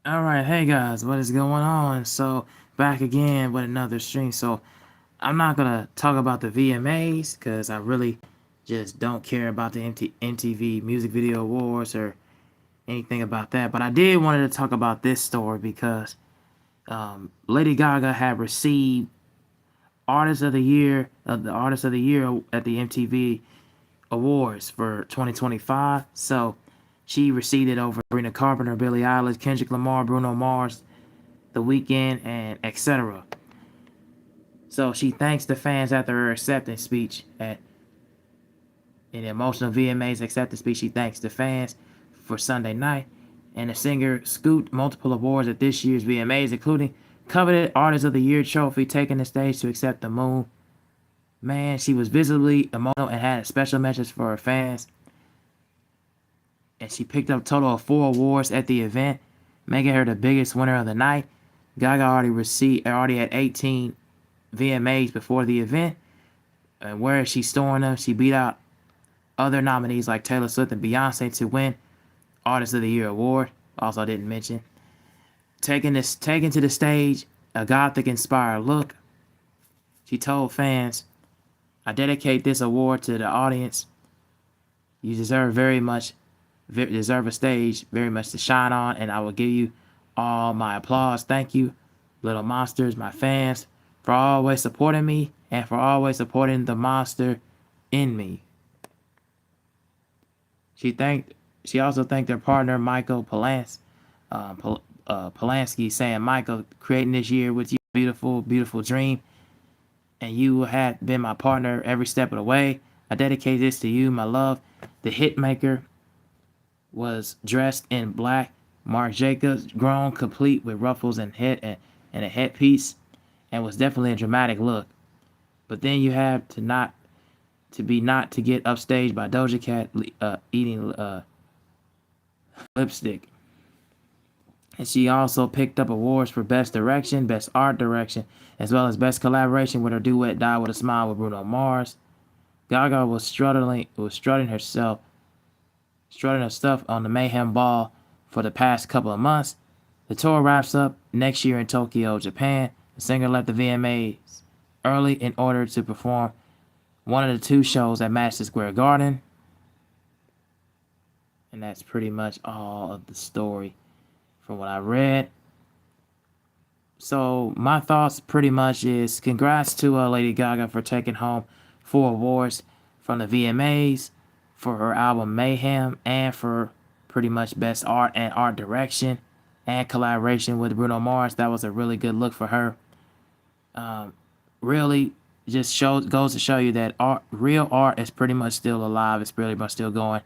All right, hey guys, what is going on? So back again with another stream. So I'm not gonna talk about the VMAs because I really just don't care about the MTV Music Video Awards or anything about that. But I did wanted to talk about this story because Lady Gaga had received Artist of the Year at the MTV Awards for 2025. So she received it over Sabrina Carpenter, Billie Eilish, Kendrick Lamar, Bruno Mars, The Weeknd, and etc. So she thanks the fans after her acceptance speech at an emotional VMA's acceptance speech. She thanks the fans for Sunday night, and the singer scooped multiple awards at this year's VMAs, including coveted Artist of the Year trophy, taking the stage to accept the moon. Man, she was visibly emotional and had a special message for her fans. And she picked up a total of 4 awards at the event, making her the biggest winner of the night. Gaga already had 18 VMAs before the event, and where she's storing them, she beat out other nominees like Taylor Swift and Beyonce to win Artist of the Year award. Also didn't mention taking to the stage a gothic inspired look. She told fans, "I dedicate this award to the audience. You deserve a stage very much to shine on, and I will give you all my applause. Thank you, little monsters, my fans, for always supporting me and for always supporting the monster in me." She thanked. She also thanked her partner Michael Polanski, saying, "Michael, creating this year with you, beautiful, beautiful dream, and you have been my partner every step of the way. I dedicate this to you, my love." The hit maker was dressed in black Marc Jacobs, grown complete with ruffles and a headpiece, and was definitely a dramatic look. But then you have not to get upstaged by Doja Cat eating lipstick. And she also picked up awards for Best Direction, Best Art Direction, as well as Best Collaboration with her duet "Die with a Smile" with Bruno Mars. Gaga was strutting her stuff on the Mayhem Ball for the past couple of months. The tour wraps up next year in Tokyo, Japan. The singer left the VMAs early in order to perform one of the 2 shows at Madison Square Garden. And that's pretty much all of the story from what I read. So my thoughts pretty much is congrats to Lady Gaga for taking home 4 awards from the VMAs for her album Mayhem and for pretty much Best Art and Art Direction and collaboration with Bruno Mars. That was a really good look for her. Really just goes to show you that real art is pretty much still alive. It's pretty much still going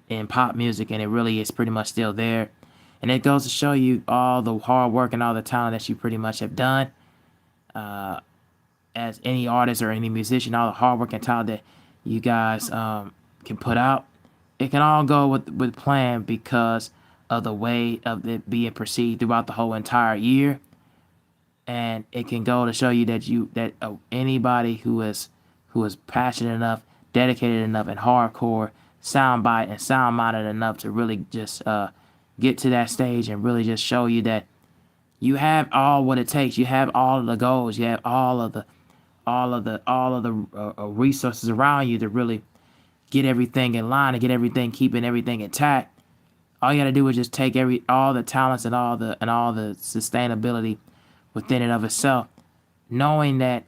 in pop music, and it really is pretty much still there. And it goes to show you all the hard work and all the talent that you pretty much have done as any artist or any musician, all the hard work and talent that you guys can put out. It can all go with plan because of the way of it being perceived throughout the whole entire year. And it can go to show you that anybody who is passionate enough, dedicated enough, and hardcore soundbite and sound minded enough to really just get to that stage and really just show you that you have all what it takes. You have all of the goals. You have all of the resources around you to really get everything in line and get everything keeping everything intact. All you got to do is just take all the talents and all the sustainability within and of itself, knowing that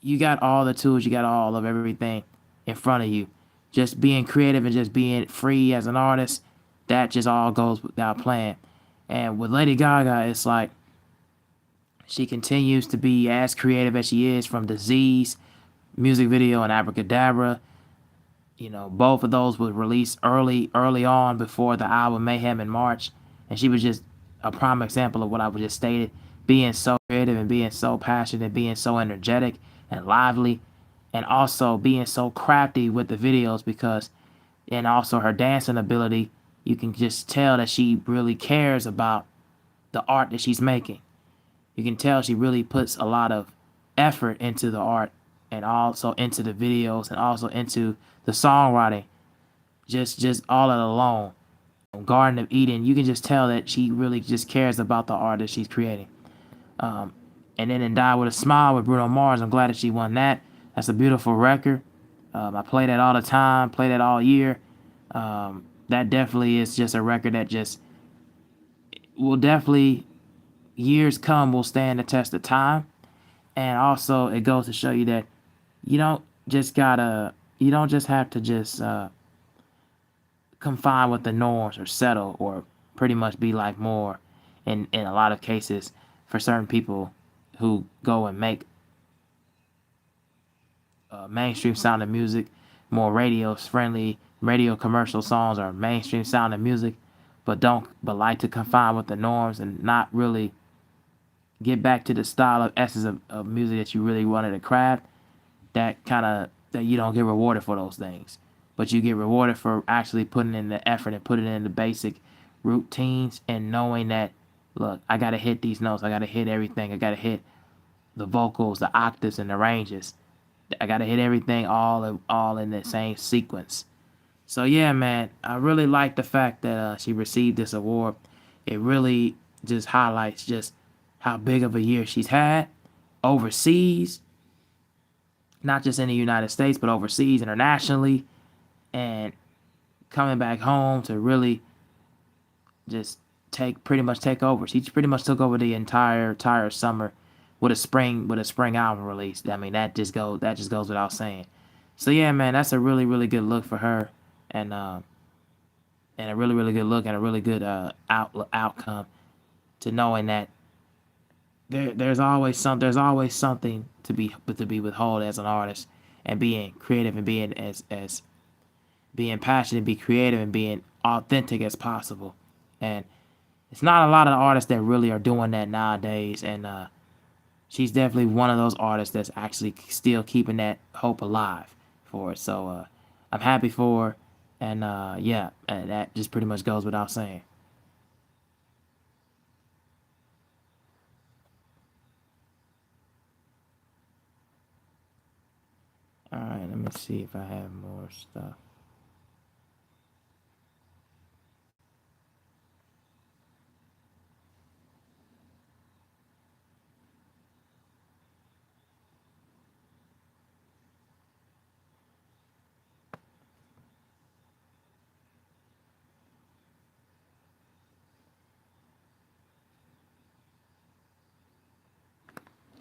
you got all the tools, you got all of everything in front of you. Just being creative and just being free as an artist, that just all goes without plan. And with Lady Gaga, it's like she continues to be as creative as she is, from Disease music video and Abracadabra. You know, both of those were released early on before the album Mayhem in March. And she was just a prime example of what I just stated, being so creative and being so passionate, being so energetic and lively, and also being so crafty with the videos and also her dancing ability. You can just tell that she really cares about the art that she's making. You can tell she really puts a lot of effort into the art and also into the videos and also into the songwriting, just all it alone. Garden of Eden, you can just tell that she really just cares about the art that she's creating. Um, and then in Die with a Smile with Bruno Mars, I'm glad that she won that. That's a beautiful record. I play that all the time, play that all year. That definitely is just a record that just will definitely, years come, will stand the test of time. And also, it goes to show you that you don't you don't just have to just confine with the norms or settle or pretty much be like more in a lot of cases for certain people who go and make mainstream sounding music, more radio friendly, radio commercial songs or mainstream sounding music, but like to confine with the norms and not really get back to the style of essence of music that you really wanted to craft. That you don't get rewarded for those things, but you get rewarded for actually putting in the effort and putting in the basic routines and knowing that, look, I gotta hit these notes, I gotta hit everything, I gotta hit the vocals, the octaves, and the ranges. I gotta hit everything all in the same sequence. So yeah, man, I really like the fact that she received this award. It really just highlights just how big of a year she's had overseas, not just in the United States, but overseas, internationally, and coming back home to really just pretty much take over. She pretty much took over the entire summer with a spring album release. I mean, that just goes without saying. So yeah, man, that's a really good look for her, and and a really good look and a really good outcome to knowing that there's always something to be withheld as an artist, and being creative and being as being passionate, be creative and being authentic as possible. And it's not a lot of artists that really are doing that nowadays, and she's definitely one of those artists that's actually still keeping that hope alive for it. So I'm happy for her, and yeah, and that just pretty much goes without saying. All right, let me see if I have more stuff.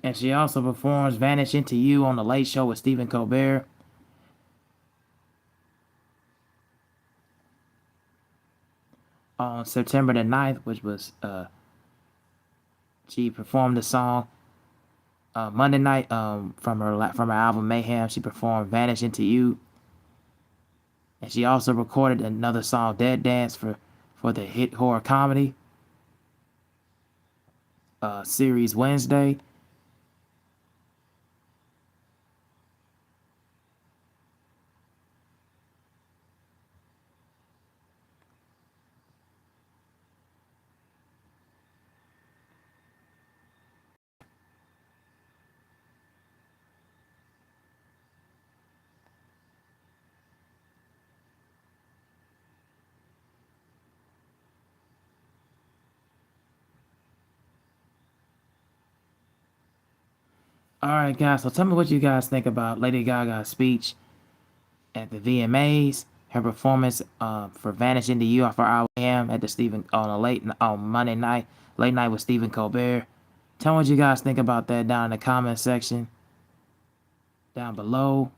And she also performs "Vanish into You" on the Late Show with Stephen Colbert on September the 9th, which was she performed the song Monday night from her album Mayhem. She performed "Vanish into You," and she also recorded another song, "Dead Dance," for the hit horror comedy series Wednesday. All right, guys. So tell me what you guys think about Lady Gaga's speech at the VMAs. Her performance for "Vanish into You" off her album Mayhem at the Stephen on Monday night, late night with Stephen Colbert. Tell me what you guys think about that down in the comment section down below,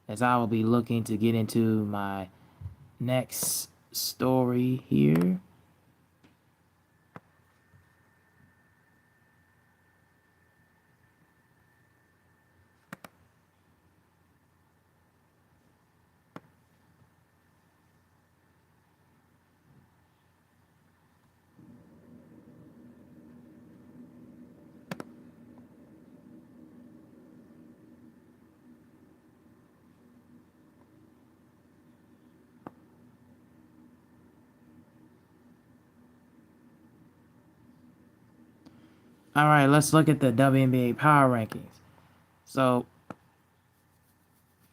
as I will be looking to get into my next story here. All right, let's look at the WNBA power rankings. So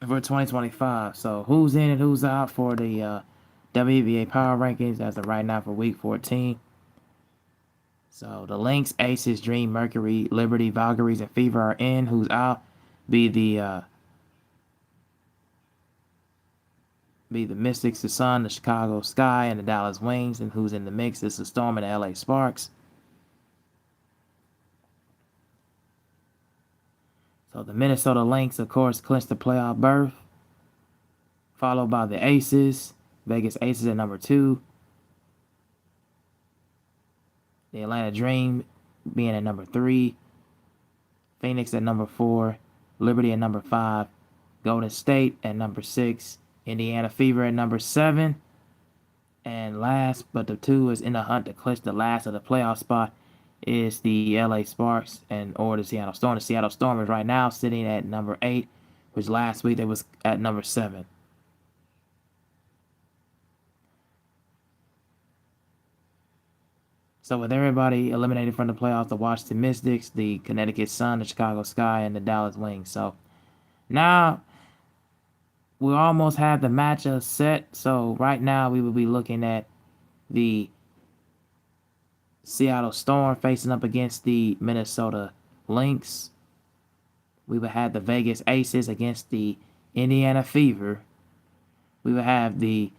for 2025, so who's in and who's out for the WNBA Power Rankings as of right now for Week 14. So the Lynx, Aces, Dream, Mercury, Liberty, Valkyries, and Fever are in. Who's out? Be the Mystics, the Sun, the Chicago Sky, and the Dallas Wings. And who's in the mix is the Storm and the LA Sparks. So the Minnesota Lynx, of course, clinched the playoff berth, followed by the Aces, Vegas Aces at number 2, the Atlanta Dream being at number 3, Phoenix at number 4, Liberty at number 5, Golden State at number 6, Indiana Fever at number 7, and last but the 2 is in the hunt to clinch the last of the playoff spot is the LA Sparks or the Seattle Storm. The Seattle Storm is right now sitting at number 8, which last week they was at number 7. So with everybody eliminated from the playoffs, the Washington Mystics, the Connecticut Sun, the Chicago Sky, and the Dallas Wings. So now we almost have the matchup set. So right now we will be looking at the Seattle Storm facing up against the Minnesota Lynx. We would have the Vegas Aces against the Indiana Fever. We would have the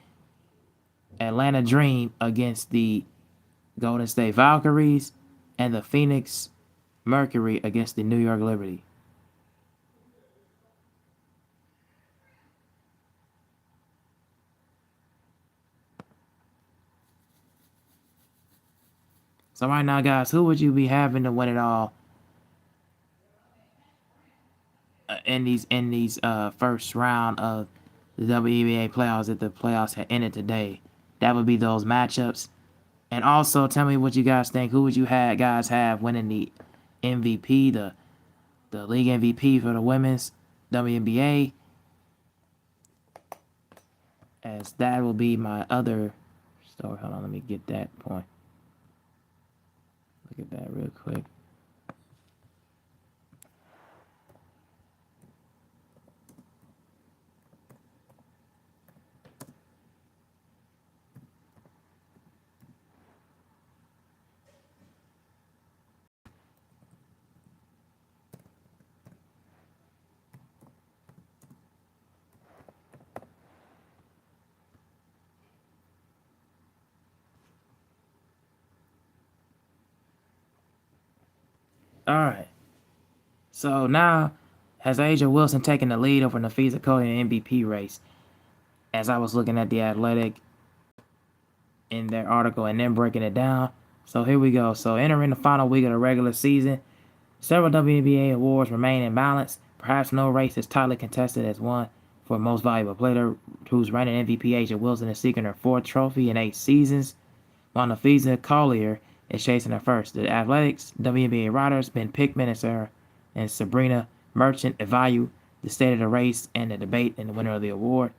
Atlanta Dream against the Golden State Valkyries, and the Phoenix Mercury against the New York Liberty. So right now, guys, who would you be having to win it all in these first round of the WNBA playoffs if the playoffs had ended today? That would be those matchups. And also, tell me what you guys think. Who would you guys have winning the MVP, the league MVP for the women's WNBA? As that will be my other story. Hold on, let me get that point. Look at that real quick. All right. So now, has Asia Wilson taken the lead over Napheesa Collier in the MVP race? As I was looking at the Athletic in their article and then breaking it down. So here we go. So entering the final week of the regular season, several WNBA awards remain in balance. Perhaps no race is tightly contested as one for most valuable player, whose reigning MVP Asia Wilson is seeking her 4th trophy in 8 seasons, while Napheesa Collier is chasing her first. The Athletics WNBA writers Ben Pickman and Sabrina Merchant evaluate the state of the race and the debate and the winner of the award.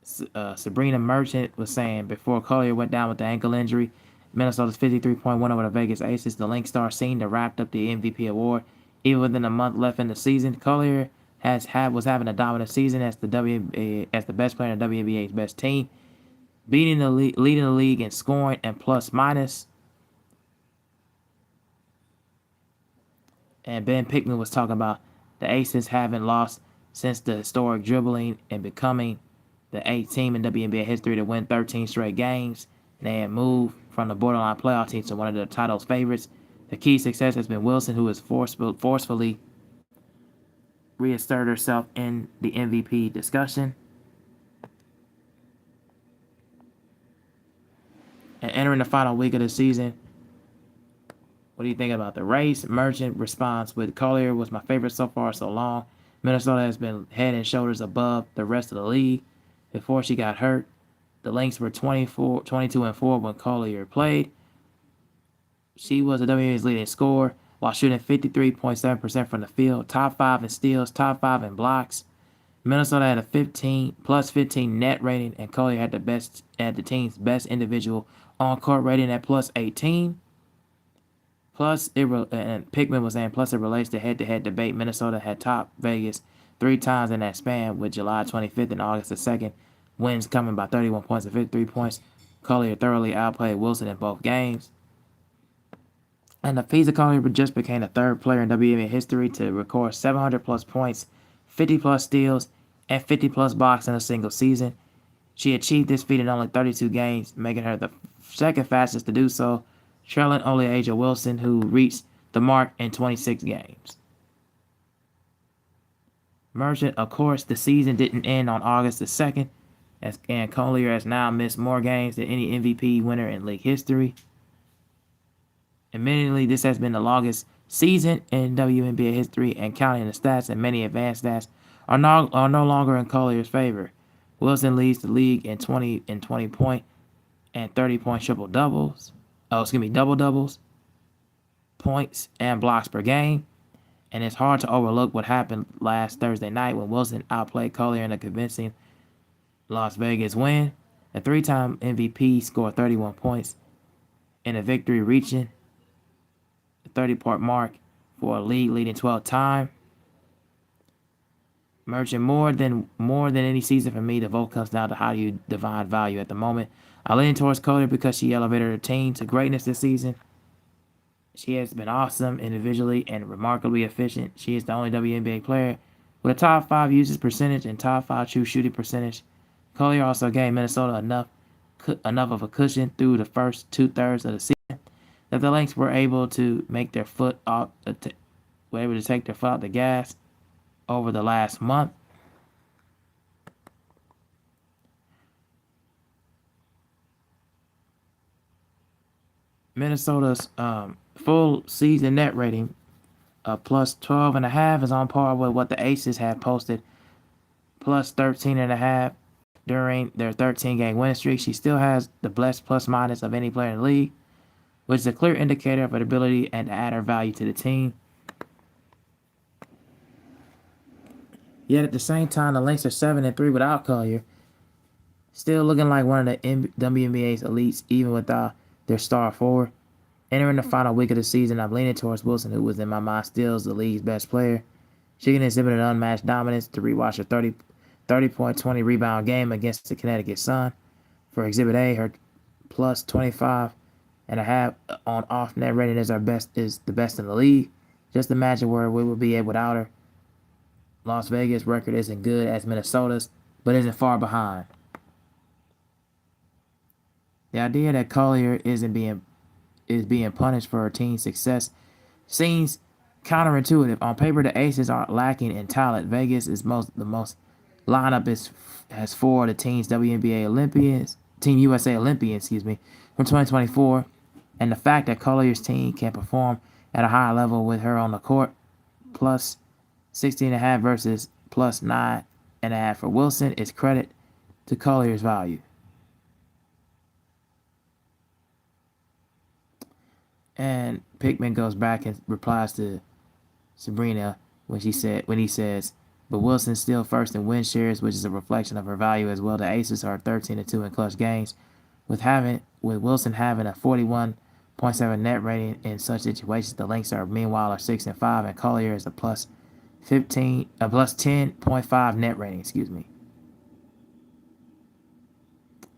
Sabrina Merchant was saying before Collier went down with the ankle injury, Minnesota's 53.1 over the Vegas Aces, the Lynx star seemed to wrap up the MVP award. Even within a month left in the season, Collier was having a dominant season as the best player in the WNBA's best team, leading the league in scoring and plus minus. And Ben Pickman was talking about the Aces haven't lost since the historic dribbling and becoming the 8th team in WNBA history to win 13 straight games. They had moved from the borderline playoff team to one of the title's favorites. The key success has been Wilson, who has forcefully reasserted herself in the MVP discussion. And entering the final week of the season, what do you think about the race? Merchant response with Collier was my favorite so far so long. Minnesota has been head and shoulders above the rest of the league. Before she got hurt, the Lynx were 22-4 when Collier played. She was the WNBA's leading scorer while shooting 53.7% from the field, top 5 in steals, top 5 in blocks. Minnesota had a plus 15 net rating, and Collier had the team's best individual on-court rating at plus 18. And Pickman was saying, plus it relates to head-to-head debate. Minnesota had topped Vegas three times in that span, with July 25th and August the 2nd wins coming by 31 points and 53 points. Collier thoroughly outplayed Wilson in both games. And Napheesa Collier just became the third player in WNBA history to record 700 plus points, 50 plus steals, and 50 plus blocks in a single season. She achieved this feat in only 32 games, making her the second fastest to do so, trailing only A'ja Wilson, who reached the mark in 26 games. Merchant, of course, the season didn't end on August the 2nd, and Collier has now missed more games than any MVP winner in league history. Admittedly, this has been the longest season in WNBA history, and counting the stats and many advanced stats are no longer in Collier's favor. Wilson leads the league in 20 point and 30-point triple doubles. Double doubles, points and blocks per game. And it's hard to overlook what happened last Thursday night when Wilson outplayed Collier in a convincing Las Vegas win. The three-time MVP scored 31 points in a victory, reaching the 30-point mark for a league-leading 12th time. Merchant, more than any season for me, the vote comes down to how do you define value at the moment. I lean towards Collier because she elevated her team to greatness this season. She has been awesome individually and remarkably efficient. She is the only WNBA player with a top 5 usage percentage and top 5 true shooting percentage. Collier also gave Minnesota enough of a cushion through the first 2/3 of the season that the Lynx were able to take their foot off the gas over the last month. Minnesota's full season net rating of plus 12.5 is on par with what the Aces have posted, plus 13.5 during their 13-game winning streak. She still has the best plus minus of any player in the league, which is a clear indicator of her ability and to add her value to the team. Yet at the same time, the Lynx are 7-3 without Collier, still looking like one of the WNBA's elites, even without their star forward. Entering the final week of the season, I'm leaning towards Wilson, who was in my mind still the league's best player. She can exhibit an unmatched dominance to rewatch her 30-point, 20-rebound game against the Connecticut Sun. For Exhibit A, her plus 25.5 on off-net rating is the best in the league. Just imagine where we would be at without her. Las Vegas' record isn't good as Minnesota's, but isn't far behind. The idea that Collier is being punished for her team's success seems counterintuitive. On paper, the Aces are lacking in talent. Vegas is the most lineup has 4 of the team's Team USA Olympians, from 2024, and the fact that Collier's team can perform at a higher level with her on the court, plus 16.5 versus plus 9.5 for Wilson, is credit to Collier's value. And Pickman goes back and replies to Sabrina when he says, but Wilson's still first in win shares, which is a reflection of her value as well. The Aces are 13-2 in clutch games, with Wilson having a 41.7 net rating in such situations. The Lynx are meanwhile 6-5, and Collier is a plus 10.5 net rating.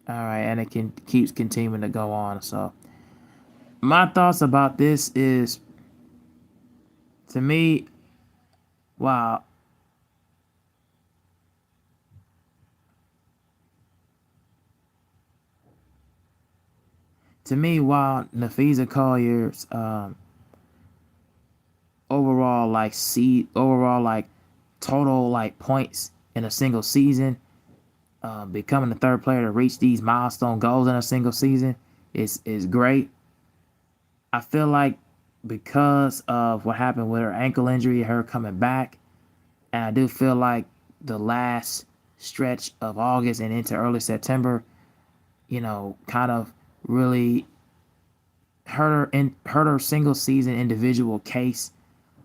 All right, and it keeps continuing to go on. So my thoughts about this is, to me, while Napheesa Collier's overall total points in a single season, becoming the third player to reach these milestone goals in a single season is great. I feel like because of what happened with her ankle injury, her coming back, and I do feel like the last stretch of August and into early September, kind of really hurt her single season individual case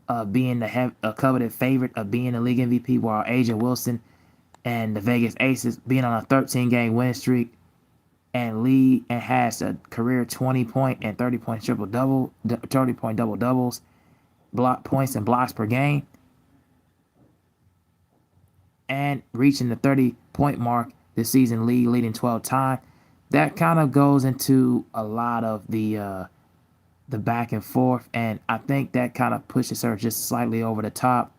of being a coveted favorite of being the league MVP, while A'ja Wilson and the Vegas Aces being on a 13-game winning streak and has a career 20-point and 30-point double doubles, block points and blocks per game. and reaching the 30-point mark this season, leading 12 time. That kind of goes into a lot of the back and forth, and I think that kind of pushes her just slightly over the top.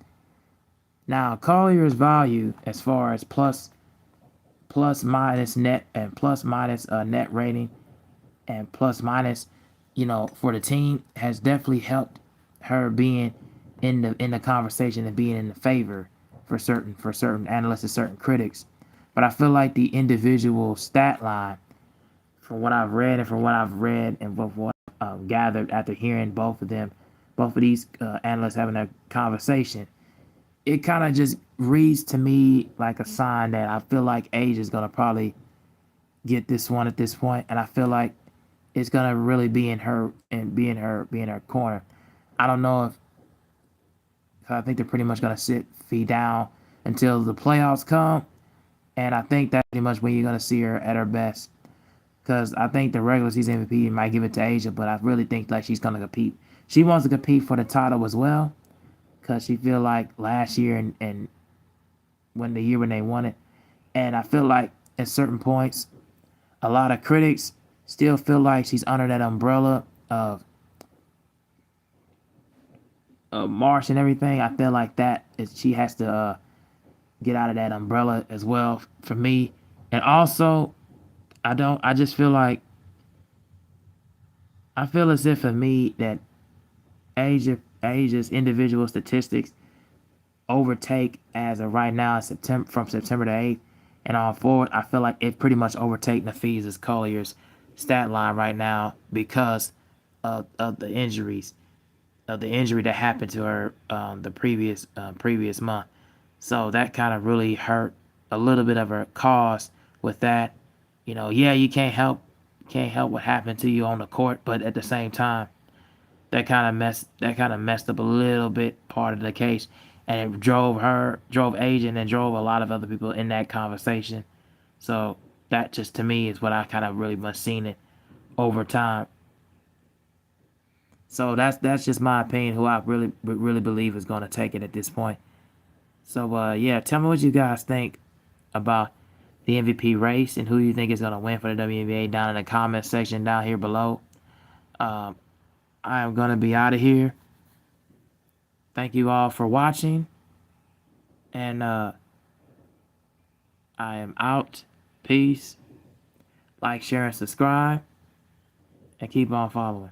Now, Collier's value as far as plus minus net and plus minus net rating and plus minus, for the team has definitely helped her being in the conversation and being in the favor for certain analysts and certain critics. But I feel like the individual stat line, from what I've read and what I've gathered after hearing both of these analysts having a conversation, it kind of just reads to me like a sign that I feel like Age is gonna probably get this one at this point, and I feel like it's gonna really be in her and be in her corner. I don't know if I think they're pretty much gonna sit feet down until the playoffs come, and I think that's pretty much when you're gonna see her at her best. Because I think the regular season MVP might give it to Asia, but I really think like she's gonna compete. She wants to compete for the title as well, because she feel like last year and when they won it, and I feel like at certain points, a lot of critics still feel like she's under that umbrella of Marsh and everything. I feel like she has to get out of that umbrella as well for me. And also, I don't. I just feel like I feel as if for me that Asia's individual statistics overtake as of right now from September the 8th and on forward. I feel like it pretty much overtake Napheesa's Collier's stat line right now because of the injuries of the injury that happened to her the previous month. So that kind of really hurt a little bit of her cause with that. Yeah, you can't help what happened to you on the court, but at the same time, that kind of messed up a little bit part of the case, and it drove Asian and drove a lot of other people in that conversation. So that just to me is what I kind of really must seen it over time. So that's just my opinion. Who I really believe is going to take it at this point. So yeah, tell me what you guys think about the MVP race and who you think is going to win for the WNBA down in the comment section down here below. Um, I am going to be out of here. Thank you all for watching, and I am out. Peace. Like, share, and subscribe, and keep on following.